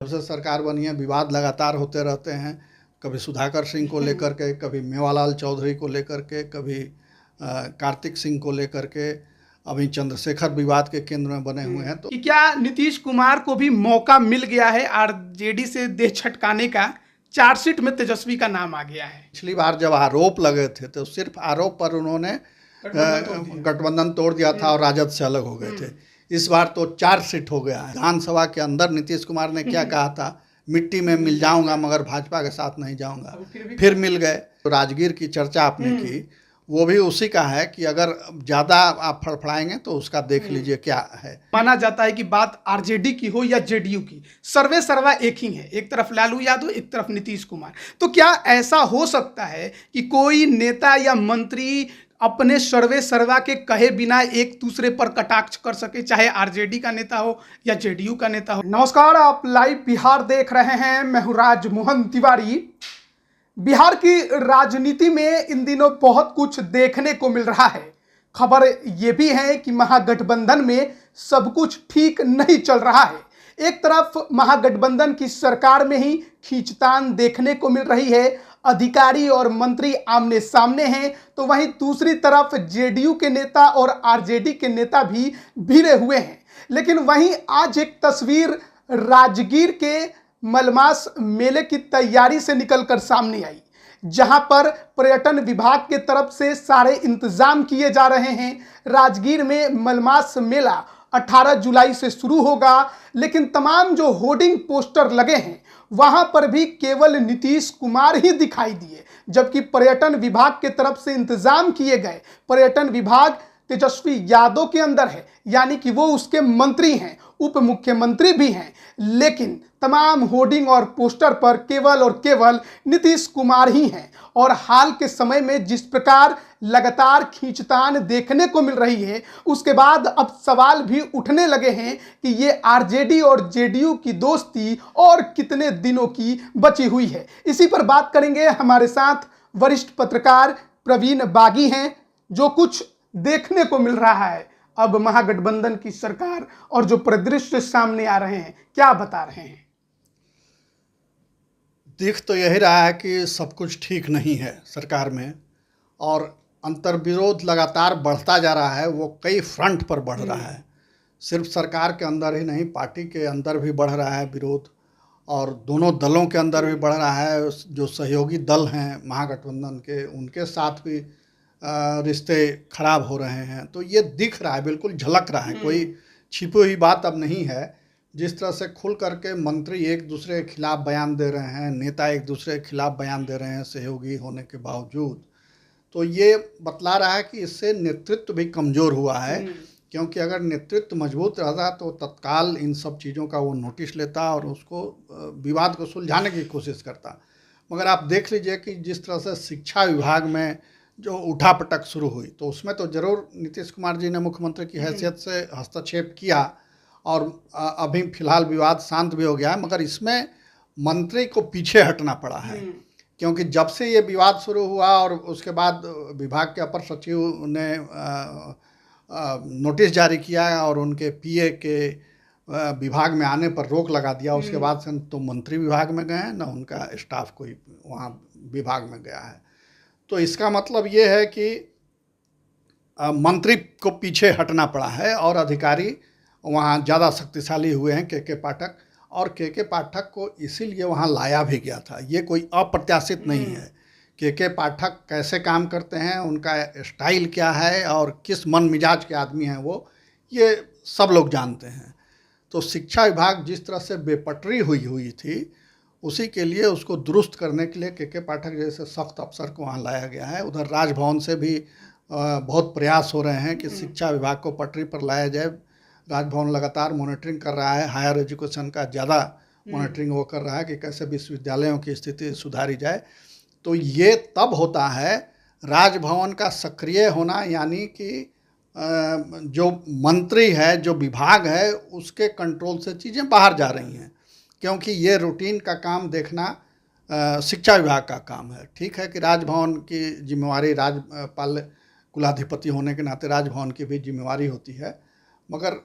से सरकार बनी है विवाद लगातार होते रहते हैं, कभी सुधाकर सिंह को लेकर के, कभी मेवालाल चौधरी को लेकर के, कभी कार्तिक सिंह को लेकर के, अभी चंद्रशेखर विवाद के केंद्र में बने हुए हैं। तो कि क्या नीतीश कुमार को भी मौका मिल गया है आरजेडी से देह छटकाने का? चार्जशीट में तेजस्वी का नाम आ गया है। पिछली बार जब आरोप लगे थे तो सिर्फ आरोप पर उन्होंने गठबंधन तोड़ दिया था और राजद से अलग हो गए थे। इस बार तो चार्जशीट हो गया है। विधानसभा के अंदर नीतीश कुमार ने क्या कहा था, मिट्टी में मिल जाऊंगा मगर भाजपा के साथ नहीं जाऊंगा, फिर मिल गए। तो राजगीर की चर्चा आपने की, वो भी उसी का है कि अगर ज़्यादा आप फड़फड़ाएंगे तो उसका देख लीजिए क्या है। माना जाता है कि बात आरजेडी की हो या जेडीयू की, सर्वे सर्वा एक ही है, एक तरफ लालू यादव, एक तरफ नीतीश कुमार। तो क्या ऐसा हो सकता है कि कोई नेता या मंत्री अपने सर्वे सर्वा के कहे बिना एक दूसरे पर कटाक्ष कर सके, चाहे आरजेडी का नेता हो या जेडीयू का नेता हो? नमस्कार, आप लाइव बिहार देख रहे हैं। मैं हूं राजमोहन तिवारी। बिहार की राजनीति में इन दिनों बहुत कुछ देखने को मिल रहा है। खबर यह भी है कि महागठबंधन में सब कुछ ठीक नहीं चल रहा है। एक तरफ महागठबंधन की सरकार में ही खींचतान देखने को मिल रही है, अधिकारी और मंत्री आमने सामने हैं, तो वहीं दूसरी तरफ जेडीयू के नेता और आरजेडी के नेता भी भिड़े हुए हैं। लेकिन वहीं आज एक तस्वीर राजगीर के मलमास मेले की तैयारी से निकलकर सामने आई, जहां पर पर्यटन विभाग के तरफ से सारे इंतजाम किए जा रहे हैं। राजगीर में मलमास मेला 18 जुलाई से शुरू होगा, लेकिन तमाम जो होर्डिंग पोस्टर लगे हैं वहां पर भी केवल नीतीश कुमार ही दिखाई दिए, जबकि पर्यटन विभाग के तरफ से इंतजाम किए गए। पर्यटन विभाग तेजस्वी यादव के अंदर है, यानी कि वो उसके मंत्री हैं, उप मुख्यमंत्री भी हैं, लेकिन तमाम होर्डिंग और पोस्टर पर केवल और केवल नीतीश कुमार ही हैं। और हाल के समय में जिस प्रकार लगातार खींचतान देखने को मिल रही है, उसके बाद अब सवाल भी उठने लगे हैं कि ये आरजेडी और जेडीयू की दोस्ती और कितने दिनों की बची हुई है। इसी पर बात करेंगे। हमारे साथ वरिष्ठ पत्रकार प्रवीण बागी हैं। जो कुछ देखने को मिल रहा है अब महागठबंधन की सरकार और जो परिदृश्य सामने आ रहे हैं, क्या बता रहे हैं? दिख तो यही रहा है कि सब कुछ ठीक नहीं है सरकार में, और अंतर्विरोध लगातार बढ़ता जा रहा है। वो कई फ्रंट पर बढ़ रहा है, सिर्फ सरकार के अंदर ही नहीं, पार्टी के अंदर भी बढ़ रहा है विरोध, और दोनों दलों के अंदर भी बढ़ रहा है। जो सहयोगी दल हैं महागठबंधन के, उनके साथ भी रिश्ते खराब हो रहे हैं। तो ये दिख रहा है, बिल्कुल झलक रहा है, कोई छिपी हुई बात अब नहीं है। जिस तरह से खुल करके मंत्री एक दूसरे के खिलाफ बयान दे रहे हैं, नेता एक दूसरे के खिलाफ बयान दे रहे हैं सहयोगी होने के बावजूद, तो ये बतला रहा है कि इससे नेतृत्व भी कमज़ोर हुआ है। क्योंकि अगर नेतृत्व मजबूत रहता तो तत्काल इन सब चीज़ों का वो नोटिस लेता और उसको विवाद को सुलझाने की कोशिश करता। मगर आप देख लीजिए कि जिस तरह से शिक्षा विभाग में जो उठापटक शुरू हुई, तो उसमें तो ज़रूर नीतीश कुमार जी ने मुख्यमंत्री की हैसियत से हस्तक्षेप किया, और अभी फिलहाल विवाद शांत भी हो गया है। मगर इसमें मंत्री को पीछे हटना पड़ा है, क्योंकि जब से ये विवाद शुरू हुआ और उसके बाद विभाग के अपर सचिव ने नोटिस जारी किया और उनके पीए के विभाग में आने पर रोक लगा दिया, उसके बाद से तो मंत्री विभाग में गए हैं, न उनका स्टाफ कोई वहाँ विभाग में गया है। तो इसका मतलब ये है कि मंत्री को पीछे हटना पड़ा है, और अधिकारी वहाँ ज़्यादा शक्तिशाली हुए हैं। के पाठक, और के पाठक को इसीलिए वहाँ लाया भी गया था। ये कोई अप्रत्याशित नहीं है। के पाठक कैसे काम करते हैं, उनका स्टाइल क्या है और किस मन मिजाज के आदमी हैं वो, ये सब लोग जानते हैं। तो शिक्षा विभाग जिस तरह से बेपटरी हुई थी, उसी के लिए उसको दुरुस्त करने के लिए के पाठक जैसे सख्त अफसर को वहाँ लाया गया है। उधर राजभवन से भी बहुत प्रयास हो रहे हैं कि शिक्षा विभाग को पटरी पर लाया जाए। राजभवन लगातार मॉनिटरिंग कर रहा है, हायर एजुकेशन का ज़्यादा मॉनिटरिंग वो कर रहा है कि कैसे विश्वविद्यालयों की स्थिति सुधारी जाए। तो ये तब होता है राजभवन का सक्रिय होना, यानी कि जो मंत्री है, जो विभाग है, उसके कंट्रोल से चीज़ें बाहर जा रही हैं। क्योंकि ये रूटीन का काम देखना शिक्षा विभाग का काम है। ठीक है कि राजभवन की जिम्मेवारी, राज्यपाल कुलाधिपति होने के नाते राजभवन की भी जिम्मेवारी होती है, मगर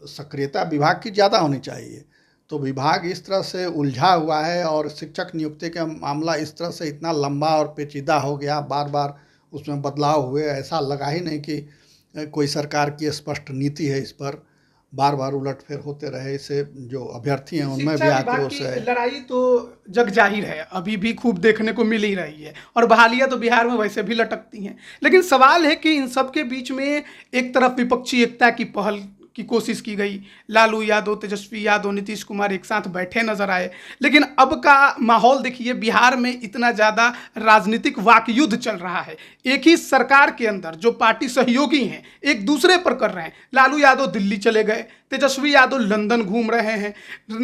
सक्रियता विभाग की ज़्यादा होनी चाहिए। तो विभाग इस तरह से उलझा हुआ है और शिक्षक नियुक्ति का मामला इस तरह से इतना लंबा और पेचीदा हो गया, बार बार उसमें बदलाव हुए, ऐसा लगा ही नहीं कि कोई सरकार की स्पष्ट नीति है इस पर। बार बार उलटफेर होते रहे, इससे जो अभ्यर्थी हैं उनमें भी आक्रोश है। लड़ाई तो जग जाहिर है, अभी भी खूब देखने को मिल ही रही है, और बहालियां तो बिहार में वैसे भी लटकती हैं। लेकिन सवाल है कि इन सब के बीच में एक तरफ विपक्षी एकता की पहल की कोशिश की गई, लालू यादव, तेजस्वी यादव, नीतीश कुमार एक साथ बैठे नजर आए। लेकिन अब का माहौल देखिए, बिहार में इतना ज़्यादा राजनीतिक वाकयुद्ध चल रहा है। एक ही सरकार के अंदर जो पार्टी सहयोगी हैं एक दूसरे पर कर रहे हैं। लालू यादव दिल्ली चले गए, तेजस्वी यादव लंदन घूम रहे हैं,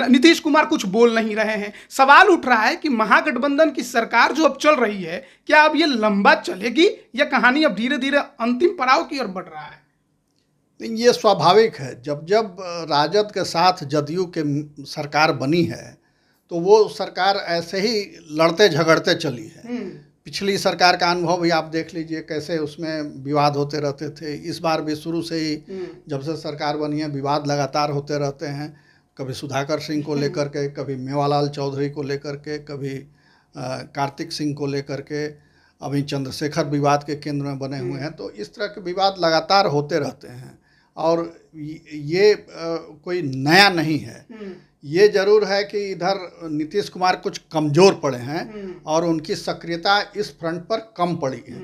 नीतीश कुमार कुछ बोल नहीं रहे हैं। सवाल उठ रहा है कि महागठबंधन की सरकार जो अब चल रही है, क्या अब ये लंबा चलेगी या कहानी अब धीरे धीरे अंतिम पड़ाव की ओर बढ़ रहा है? ये स्वाभाविक है। जब जब राजद के साथ जदयू के सरकार बनी है तो वो सरकार ऐसे ही लड़ते झगड़ते चली है। पिछली सरकार का अनुभव भी आप देख लीजिए, कैसे उसमें विवाद होते रहते थे। इस बार भी शुरू से ही जब से सरकार बनी है विवाद लगातार होते रहते हैं। कभी सुधाकर सिंह को लेकर के, कभी मेवालाल चौधरी को लेकर के, कभी कार्तिक सिंह को लेकर के, अभी चंद्रशेखर विवाद के केंद्र में बने हुए हैं। तो इस तरह के विवाद लगातार होते रहते हैं और ये कोई नया नहीं है। ये जरूर है कि इधर नीतीश कुमार कुछ कमज़ोर पड़े हैं और उनकी सक्रियता इस फ्रंट पर कम पड़ी है।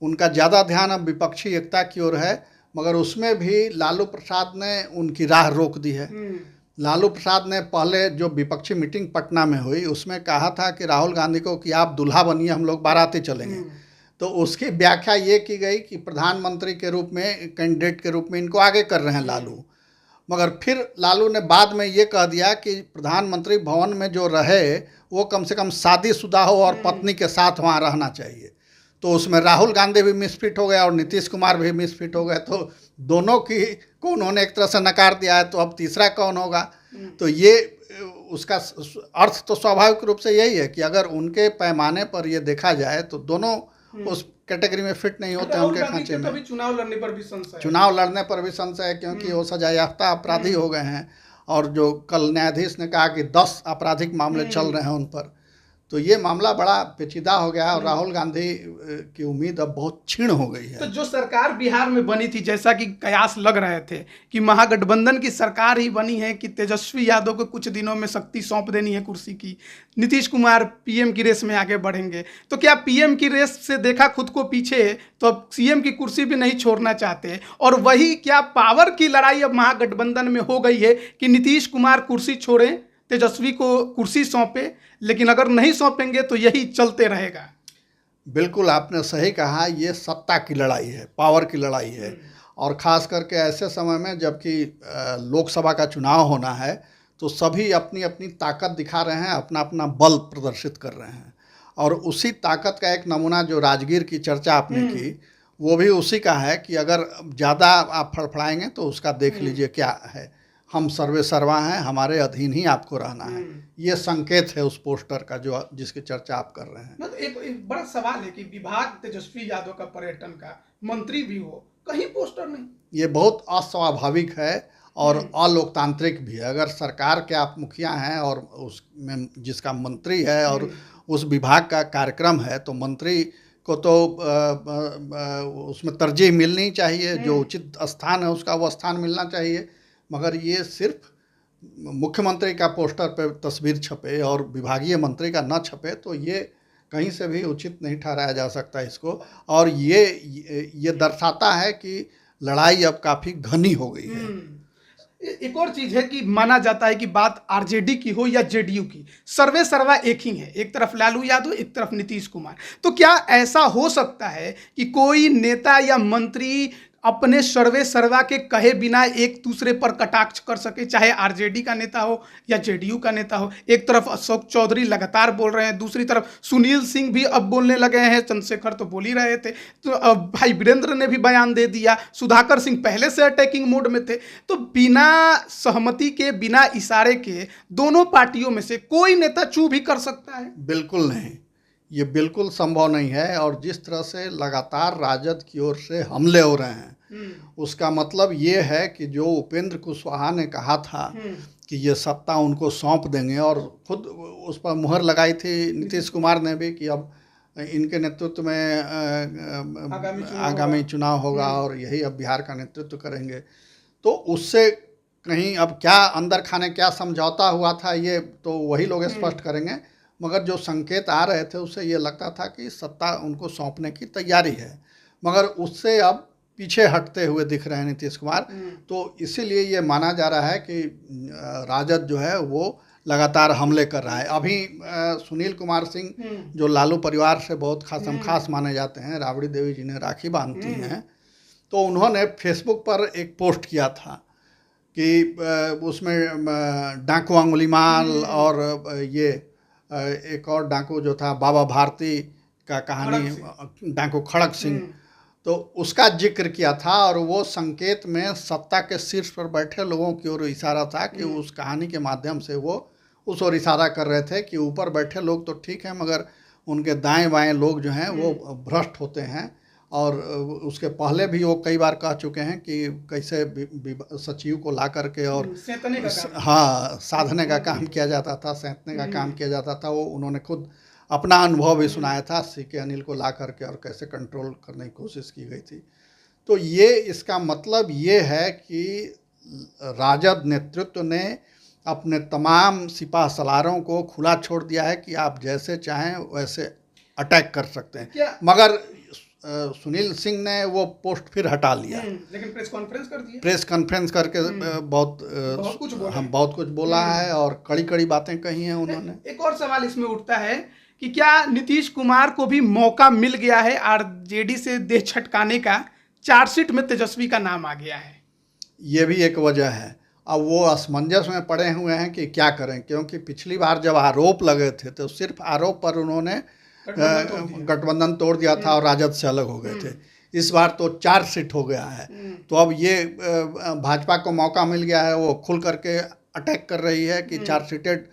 उनका ज़्यादा ध्यान अब विपक्षी एकता की ओर है, मगर उसमें भी लालू प्रसाद ने उनकी राह रोक दी है। लालू प्रसाद ने पहले जो विपक्षी मीटिंग पटना में हुई उसमें कहा था कि राहुल गांधी को कि आप दूल्हा बनिए, हम लोग बाराती चलेंगे। तो उसकी व्याख्या ये की गई कि प्रधानमंत्री के रूप में, कैंडिडेट के रूप में इनको आगे कर रहे हैं लालू। मगर फिर लालू ने बाद में ये कह दिया कि प्रधानमंत्री भवन में जो रहे वो कम से कम शादीशुदा हो और पत्नी के साथ वहाँ रहना चाहिए। तो उसमें राहुल गांधी भी मिसफिट हो गया और नीतीश कुमार भी मिसफिट हो गए। तो दोनों की को उन्होंने एक तरह से नकार दिया है, तो अब तीसरा कौन होगा? तो ये उसका अर्थ तो स्वाभाविक रूप से यही है कि अगर उनके पैमाने पर ये देखा जाए तो दोनों उस कैटेगरी में फिट नहीं होते उनके खांचे में। चुनाव लड़ने पर भी संशय, चुनाव लड़ने पर भी संशय है, क्योंकि वो सजायाफ्ता अपराधी हो गए हैं। और जो कल न्यायाधीश ने कहा कि 10 आपराधिक मामले चल रहे हैं उन पर, तो ये मामला बड़ा पेचीदा हो गया और राहुल गांधी की उम्मीद अब बहुत क्षीण हो गई है। तो जो सरकार बिहार में बनी थी, जैसा कि कयास लग रहे थे कि महागठबंधन की सरकार ही बनी है कि तेजस्वी यादव को कुछ दिनों में शक्ति सौंप देनी है कुर्सी की, नीतीश कुमार पीएम की रेस में आगे बढ़ेंगे, तो क्या पीएम की रेस से देखा खुद को पीछे तो अब सीएम की कुर्सी भी नहीं छोड़ना चाहते? और वही क्या पावर की लड़ाई अब महागठबंधन में हो गई है कि नीतीश कुमार कुर्सी छोड़ें, तेजस्वी को कुर्सी सौंपे, लेकिन अगर नहीं सौंपेंगे तो यही चलते रहेगा? बिल्कुल आपने सही कहा, ये सत्ता की लड़ाई है, पावर की लड़ाई है। और ख़ास करके ऐसे समय में जबकि लोकसभा का चुनाव होना है तो सभी अपनी अपनी ताकत दिखा रहे हैं, अपना अपना बल प्रदर्शित कर रहे हैं। और उसी ताकत का एक नमूना जो राजगीर की चर्चा आपने की, वो भी उसी का है कि अगर ज़्यादा आप फड़फड़ाएंगे तो उसका देख लीजिए क्या है, हम सर्वे सर्वा हैं, हमारे अधीन ही आपको रहना है। ये संकेत है उस पोस्टर का जो जिसकी चर्चा आप कर रहे हैं। मतलब एक बड़ा सवाल है कि विभाग तेजस्वी यादव का, पर्यटन का मंत्री भी हो, कहीं पोस्टर नहीं। ये बहुत अस्वाभाविक है और अलोकतांत्रिक भी है। अगर सरकार के आप मुखिया हैं और उसमें जिसका मंत्री है और उस विभाग का कार्यक्रम है, तो मंत्री को तो उसमें तरजीह मिलनी चाहिए, जो उचित स्थान है उसका वो स्थान मिलना चाहिए। मगर ये सिर्फ मुख्यमंत्री का पोस्टर पे तस्वीर छपे और विभागीय मंत्री का न छपे तो ये कहीं से भी उचित नहीं ठहराया जा सकता इसको। और ये दर्शाता है कि लड़ाई अब काफ़ी घनी हो गई है। एक और चीज़ है कि माना जाता है कि बात आरजेडी की हो या जेडीयू की, सर्वे सर्वा एक ही है, एक तरफ लालू यादव, एक तरफ नीतीश कुमार। तो क्या ऐसा हो सकता है कि कोई नेता या मंत्री अपने सर्वे सर्वा के कहे बिना एक दूसरे पर कटाक्ष कर सके, चाहे आरजेडी का नेता हो या जेडीयू का नेता हो? एक तरफ अशोक चौधरी लगातार बोल रहे हैं, दूसरी तरफ सुनील सिंह भी अब बोलने लगे हैं, चंद्रशेखर तो बोल ही रहे थे, तो अब भाई वीरेंद्र ने भी बयान दे दिया, सुधाकर सिंह पहले से अटैकिंग मोड में थे। तो बिना सहमति के, बिना इशारे के दोनों पार्टियों में से कोई नेता चू भी कर सकता है? बिल्कुल नहीं, ये बिल्कुल संभव नहीं है। और जिस तरह से लगातार राजद की ओर से हमले हो रहे हैं उसका मतलब ये है कि जो उपेंद्र कुशवाहा ने कहा था कि ये सत्ता उनको सौंप देंगे, और खुद उस पर मुहर लगाई थी नीतीश कुमार ने भी कि अब इनके नेतृत्व में आगामी चुनाव होगा और यही अब बिहार का नेतृत्व करेंगे। तो उससे कहीं अब क्या अंदर खाने क्या समझौता हुआ था ये तो वही लोग स्पष्ट करेंगे, मगर जो संकेत आ रहे थे उससे ये लगता था कि सत्ता उनको सौंपने की तैयारी है, मगर उससे अब पीछे हटते हुए दिख रहे हैं नीतीश कुमार। तो इसीलिए ये माना जा रहा है कि राजद जो है वो लगातार हमले कर रहा है। अभी सुनील कुमार सिंह जो लालू परिवार से बहुत खास माने जाते हैं, राबड़ी देवी जी ने राखी बांधती हैं, तो उन्होंने फेसबुक पर एक पोस्ट किया था कि उसमें डाकू अंगुलीमाल और ये एक और डाकू जो था बाबा भारती का कहानी, डाकू खड़क सिंह, तो उसका जिक्र किया था, और वो संकेत में सत्ता के शीर्ष पर बैठे लोगों की ओर इशारा था कि उस कहानी के माध्यम से वो उस ओर इशारा कर रहे थे कि ऊपर बैठे लोग तो ठीक हैं, मगर उनके दाएं बाएं लोग जो हैं वो भ्रष्ट होते हैं। और उसके पहले भी वो कई बार कह चुके हैं कि कैसे सचिव को ला करके और हाँ साधने का काम किया जाता था, सैंतने का काम किया जाता था। वो उन्होंने खुद अपना अनुभव भी सुनाया था, सीके अनिल को ला करके और कैसे कंट्रोल करने की कोशिश की गई थी। तो ये इसका मतलब ये है कि राजद नेतृत्व ने अपने तमाम सिपा सलारों को खुला छोड़ दिया है कि आप जैसे चाहें वैसे अटैक कर सकते हैं, मगर सुनील सिंह ने वो पोस्ट फिर हटा लिया, लेकिन प्रेस कॉन्फ्रेंस कर दिया, प्रेस कॉन्फ्रेंस करके बहुत कुछ बोला है और कड़ी कड़ी बातें कही हैं उन्होंने। एक और सवाल इसमें उठता है कि क्या नीतीश कुमार को भी मौका मिल गया है आरजेडी से देह छटकाने का? चार्जशीट में तेजस्वी का नाम आ गया है, ये भी एक वजह है। अब वो असमंजस में पड़े हुए हैं कि क्या करें, क्योंकि पिछली बार जब आरोप लगे थे तो सिर्फ आरोप पर उन्होंने गठबंधन तोड़ दिया था और राजद से अलग हो गए थे। इस बार तो चार्जशीट हो गया है, तो अब ये भाजपा को मौका मिल गया है, वो खुल करके अटैक कर रही है कि चार्जशीटेड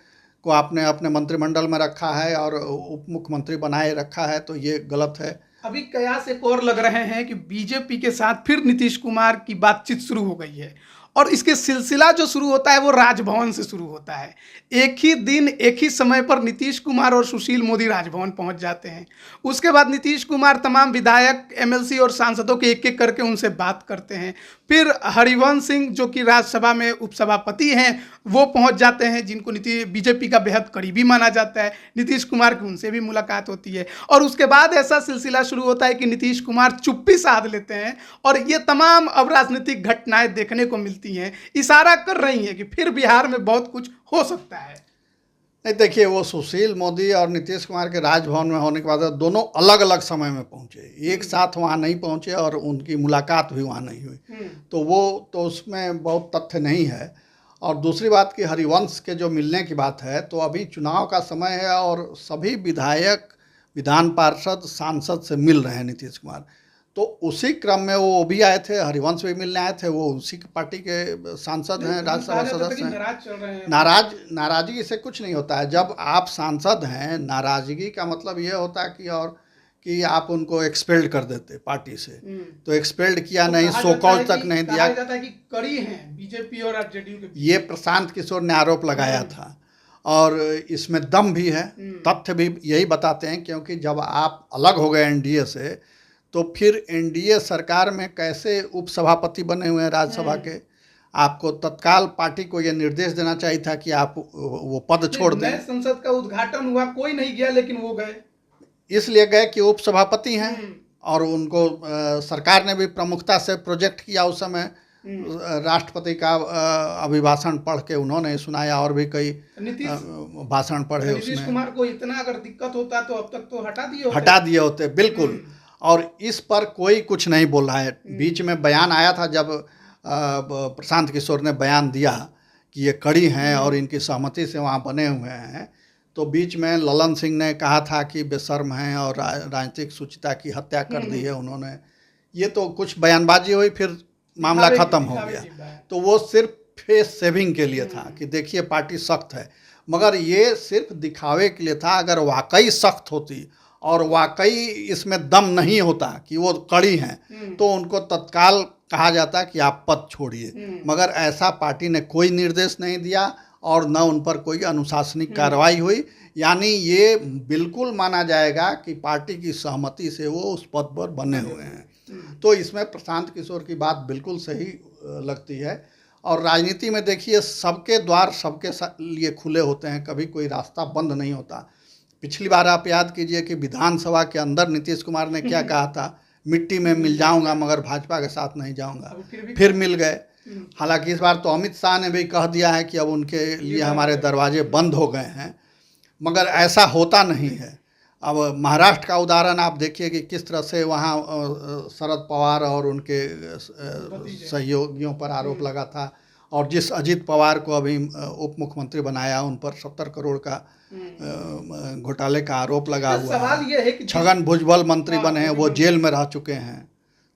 को आपने अपने मंत्रिमंडल में रखा है और उप मुख्यमंत्री बनाए रखा है, तो ये गलत है। अभी कयास एक और लग रहे हैं कि बीजेपी के साथ फिर नीतीश कुमार की बातचीत शुरू हो गई है, और इसके सिलसिला जो शुरू होता है वो राजभवन से शुरू होता है। एक ही दिन एक ही समय पर नीतीश कुमार और सुशील मोदी राजभवन पहुंच जाते हैं। उसके बाद नीतीश कुमार तमाम विधायक, एमएलसी और सांसदों के एक एक करके उनसे बात करते हैं। फिर हरिवंश सिंह जो कि राज्यसभा में उपसभापति हैं वो पहुंच जाते हैं, जिनको बीजेपी का बेहद करीबी माना जाता है। नीतीश कुमार की उनसे भी मुलाकात होती है, और उसके बाद ऐसा सिलसिला शुरू होता है कि नीतीश कुमार चुप्पी साध लेते हैं, और ये तमाम अब राजनीतिक घटनाएं देखने को मिलती हैं, इशारा कर रही हैं कि फिर बिहार में बहुत कुछ हो सकता है। नहीं, देखिए, वो सुशील मोदी और नीतीश कुमार के राजभवन में होने के बाद दोनों अलग अलग समय में पहुंचे, एक साथ वहाँ नहीं पहुंचे और उनकी मुलाकात भी वहाँ नहीं हुई, तो वो तो उसमें बहुत तथ्य नहीं है। और दूसरी बात कि हरिवंश के जो मिलने की बात है, तो अभी चुनाव का समय है और सभी विधायक, विधान पार्षद, सांसद से मिल रहे हैं नीतीश कुमार, तो उसी क्रम में वो भी आए थे, हरिवंश भी मिलने आए थे। वो उसी की पार्टी के सांसद हैं, राज्यसभा सदस्य हैं। नाराजगी से कुछ नहीं होता है। जब आप सांसद हैं, नाराजगी का मतलब ये होता है कि और कि आप उनको एक्सपेल्ड कर देते पार्टी से, तो एक्सपेल्ड किया नहीं, सो कॉल तक नहीं दिया। कहा जाता है कि कड़ी हैं बीजेपी और आरजेडी के बीच। ये प्रशांत किशोर ने आरोप लगाया था, और इसमें दम भी है, तथ्य भी यही बताते हैं, क्योंकि जब आप अलग हो गए एनडीए से, तो फिर एनडीए सरकार में कैसे उपसभापति बने हुए हैं राज्यसभा के, आपको तत्काल पार्टी को यह निर्देश देना चाहिए था कि आप वो पद छोड़ दें। संसद का उद्घाटन हुआ, कोई नहीं गया, लेकिन वो गए, इसलिए गए कि उपसभापति हैं, और उनको सरकार ने भी प्रमुखता से प्रोजेक्ट किया। उस समय राष्ट्रपति का अभिभाषण पढ़ के उन्होंने सुनाया, और भी कई भाषण पढ़े उसमें। नीतीश कुमार को इतना अगर दिक्कत होता तो अब तक तो हटा दिए होते, बिल्कुल। और इस पर कोई कुछ नहीं बोल रहा है। बीच में बयान आया था, जब प्रशांत किशोर ने बयान दिया कि ये कड़ी हैं और इनकी सहमति से वहाँ बने हुए हैं, तो बीच में ललन सिंह ने कहा था कि बेशर्म हैं और राजनीतिक शुचिता की हत्या कर दी है उन्होंने। ये तो कुछ बयानबाजी हुई, फिर मामला ख़त्म हो गया। तो वो सिर्फ फेस सेविंग के लिए था कि देखिए पार्टी सख्त है, मगर ये सिर्फ दिखावे के लिए था। अगर वाकई सख्त होती और वाकई इसमें दम नहीं होता कि वो कड़ी हैं, तो उनको तत्काल कहा जाता कि आप पद छोड़िए। मगर ऐसा पार्टी ने कोई निर्देश नहीं दिया और न उन पर कोई अनुशासनिक कार्रवाई हुई। यानी ये बिल्कुल माना जाएगा कि पार्टी की सहमति से वो उस पद पर बने हुए हैं। तो इसमें प्रशांत किशोर की बात बिल्कुल सही लगती है। और राजनीति में देखिए, सबके द्वार सबके लिए खुले होते हैं, कभी कोई रास्ता बंद नहीं होता। पिछली बार आप याद कीजिए कि विधानसभा के अंदर नीतीश कुमार ने क्या कहा था, मिट्टी में मिल जाऊंगा मगर भाजपा के साथ नहीं जाऊंगा, फिर मिल गए। हालांकि इस बार तो अमित शाह ने भी कह दिया है कि अब उनके लिए हमारे दरवाजे बंद हो गए हैं, मगर ऐसा होता नहीं है। अब महाराष्ट्र का उदाहरण आप देखिए कि किस तरह से वहाँ शरद पवार और उनके सहयोगियों पर आरोप लगा था, और जिस अजित पवार को अभी उप मुख्यमंत्री बनाया उन पर 70 करोड़ का घोटाले का आरोप लगा हुआ है। छगन भुजबल मंत्री बने हैं, वो जेल में रह चुके हैं।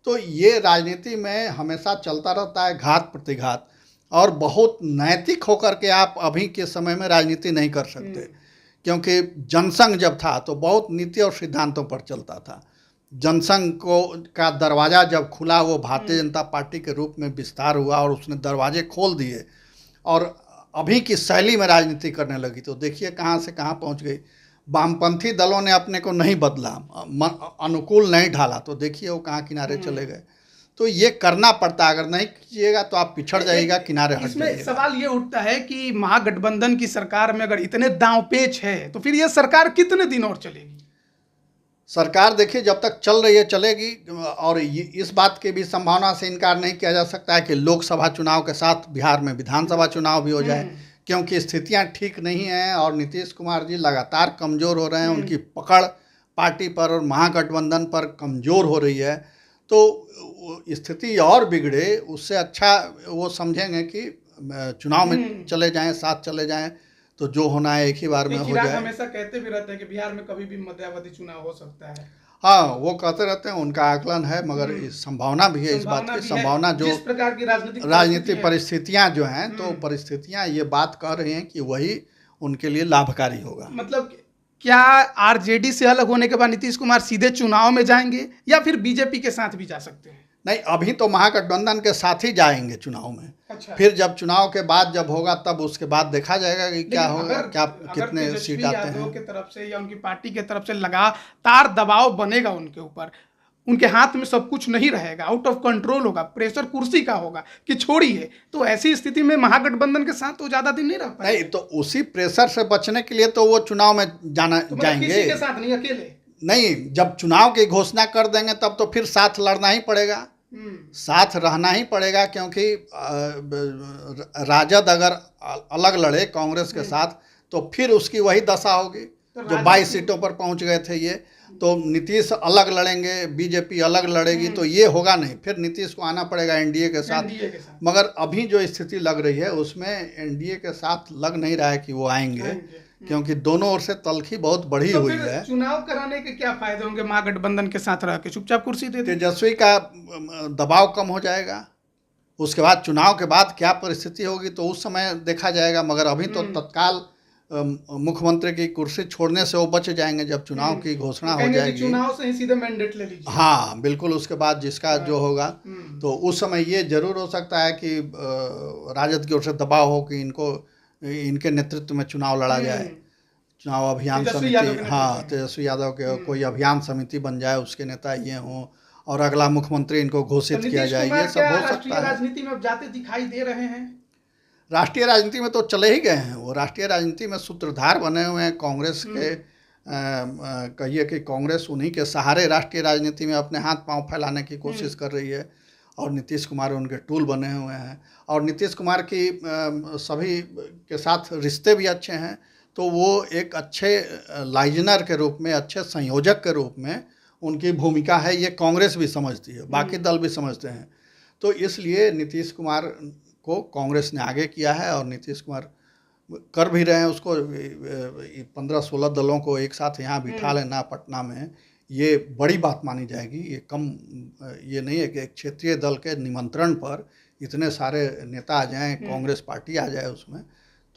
तो ये राजनीति में हमेशा चलता रहता है घात प्रतिघात, और बहुत नैतिक होकर के आप अभी के समय में राजनीति नहीं कर सकते, क्योंकि जनसंघ जब था तो बहुत नीति और सिद्धांतों पर चलता था। जनसंघ का दरवाज़ा जब खुला, वो भारतीय जनता पार्टी के रूप में विस्तार हुआ और उसने दरवाजे खोल दिए और अभी की शैली में राजनीति करने लगी, तो देखिए कहाँ से कहाँ पहुँच गई। वामपंथी दलों ने अपने को नहीं बदला, अनुकूल नहीं ढाला, तो देखिए वो कहाँ किनारे चले गए। तो ये करना पड़ता है, अगर नहीं कीजिएगा तो आप पिछड़ जाइएगा, किनारे हट जाइएगा। इसमें सवाल ये उठता है कि महागठबंधन की सरकार में अगर इतने दांवपेच है तो फिर ये सरकार कितने दिन और चलेगी? सरकार देखिए जब तक चल रही है चलेगी, और इस बात की भी संभावना से इनकार नहीं किया जा सकता है कि लोकसभा चुनाव के साथ बिहार में विधानसभा चुनाव भी हो जाए, क्योंकि स्थितियां ठीक नहीं हैं और नीतीश कुमार जी लगातार कमज़ोर हो रहे हैं। उनकी पकड़ पार्टी पर और महागठबंधन पर कमज़ोर हो रही है। तो स्थिति और बिगड़े, उससे अच्छा वो समझेंगे कि चुनाव में चले जाएं, साथ चले जाएं, तो जो होना है एक ही बार में हो जाए। हमेशा कहते भी रहते हैं कि बिहार में कभी भी मध्यावधि चुनाव हो सकता है। हाँ, वो कहते रहते हैं, उनका आकलन है, मगर इस संभावना भी है, इस बात की संभावना, जो जिस प्रकार की राजनीतिक परिस्थितियां जो हैं, तो परिस्थितियां ये बात कह रही हैं कि वही उनके लिए लाभकारी होगा। मतलब क्या आरजेडी से अलग होने के बाद नीतीश कुमार सीधे चुनाव में जाएंगे या फिर बीजेपी के साथ भी जा सकते हैं? नहीं, अभी तो महागठबंधन के साथ ही जाएंगे चुनाव में। अच्छा। फिर जब चुनाव के बाद जब होगा तब उसके बाद देखा जाएगा कि क्या होगा, क्या कितने सीट आते हैं। की तरफ से या उनकी पार्टी की तरफ से लगातार दबाव बनेगा उनके ऊपर, उनके हाथ में सब कुछ नहीं रहेगा, आउट ऑफ कंट्रोल होगा, प्रेशर कुर्सी का होगा कि छोड़िए, तो ऐसी स्थिति में महागठबंधन के साथ तो ज्यादा दिन नहीं रह पाएंगे। नहीं, तो उसी प्रेशर से बचने के लिए तो वो चुनाव में जाएंगे, किसी के साथ नहीं, अकेले नहीं। जब चुनाव की घोषणा कर देंगे तब तो फिर साथ लड़ना ही पड़ेगा, साथ रहना ही पड़ेगा, क्योंकि राजद अगर अलग लड़े कांग्रेस के साथ तो फिर उसकी वही दशा होगी जो 22 सीटों पर पहुंच गए थे ये। तो नीतीश अलग लड़ेंगे, बीजेपी अलग लड़ेगी, तो ये होगा नहीं, फिर नीतीश को आना पड़ेगा एनडीए के साथ। मगर अभी जो स्थिति लग रही है उसमें एनडीए के साथ लग नहीं रहा है कि वो आएंगे, क्योंकि दोनों ओर से तलखी बहुत बढ़ी हुई है। चुनाव कराने के क्या फायदे होंगे महागठबंधन के साथ रह के? चुपचाप कुर्सी दे, तेजस्वी का दबाव कम हो जाएगा। उसके बाद चुनाव के बाद क्या परिस्थिति होगी तो उस समय देखा जाएगा, मगर अभी तो तत्काल मुख्यमंत्री की कुर्सी छोड़ने से वो बच जाएंगे जब चुनाव की घोषणा हो जाएगी। चुनाव से ही सीधे मैंडेट ले लीजिए। हाँ बिल्कुल, उसके बाद जिसका जो होगा, तो उस समय ये जरूर हो सकता है कि राजद की ओर से दबाव हो कि इनके नेतृत्व में चुनाव लड़ा जाए, चुनाव अभियान समिति, हाँ तेजस्वी यादव के कोई अभियान समिति बन जाए, उसके नेता ये हों और अगला मुख्यमंत्री इनको घोषित किया जाए, ये सब हो सकता है। राजनीति में जाते दिखाई दे रहे हैं? राष्ट्रीय राजनीति में तो चले ही गए हैं, वो राष्ट्रीय राजनीति में सूत्रधार बने हुए हैं कांग्रेस के। कहिए कि कांग्रेस उन्हीं के सहारे राष्ट्रीय राजनीति में अपने हाथ पांव फैलाने की कोशिश कर रही है, और नीतीश कुमार उनके टूल बने हुए हैं। और नीतीश कुमार की सभी के साथ रिश्ते भी अच्छे हैं, तो वो एक अच्छे लाइजनर के रूप में, अच्छे संयोजक के रूप में उनकी भूमिका है, ये कांग्रेस भी समझती है, बाकी दल भी समझते हैं। तो इसलिए नीतीश कुमार को कांग्रेस ने आगे किया है, और नीतीश कुमार कर भी रहे हैं उसको। 15-16 दलों को एक साथ यहाँ बिठा लेना पटना में, ये बड़ी बात मानी जाएगी। ये कम ये नहीं है कि एक क्षेत्रीय दल के निमंत्रण पर इतने सारे नेता आ जाएं, कांग्रेस पार्टी आ जाए उसमें,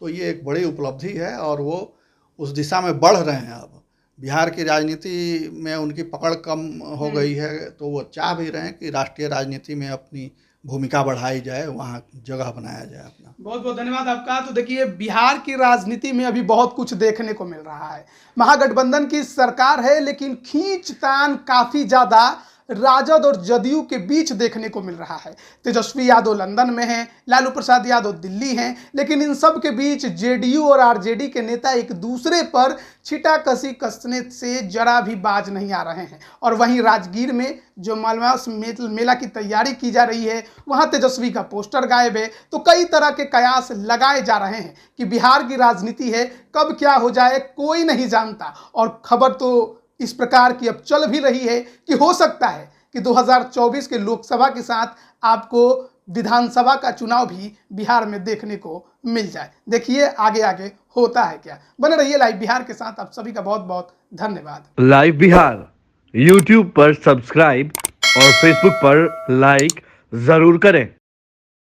तो ये एक बड़ी उपलब्धि है, और वो उस दिशा में बढ़ रहे हैं। अब बिहार की राजनीति में उनकी पकड़ कम हो गई है, तो वो चाह भी रहे हैं कि राष्ट्रीय राजनीति में अपनी भूमिका बढ़ाई जाए, वहाँ जगह बनाया जाए अपना। बहुत बहुत धन्यवाद आपका। तो देखिए, बिहार की राजनीति में अभी बहुत कुछ देखने को मिल रहा है। महागठबंधन की सरकार है, लेकिन खींचतान काफी ज्यादा राजद और जदयू के बीच देखने को मिल रहा है। तेजस्वी यादव लंदन में हैं, लालू प्रसाद यादव दिल्ली हैं, लेकिन इन सब के बीच जेडीयू और आरजेडी के नेता एक दूसरे पर छिटाकसी कसने से जरा भी बाज नहीं आ रहे हैं। और वहीं राजगीर में जो मालवास मेला की तैयारी की जा रही है, वहां तेजस्वी का पोस्टर गायब है। तो कई तरह के कयास लगाए जा रहे हैं कि बिहार की राजनीति है, कब क्या हो जाए कोई नहीं जानता। और खबर तो इस प्रकार की अब चल भी रही है कि हो सकता है कि 2024 के लोकसभा के साथ आपको विधानसभा का चुनाव भी बिहार में देखने को मिल जाए। देखिए आगे आगे होता है क्या। बने रहिए लाइव बिहार के साथ। आप सभी का बहुत बहुत धन्यवाद। लाइव बिहार यूट्यूब पर सब्सक्राइब और फेसबुक पर लाइक जरूर करें।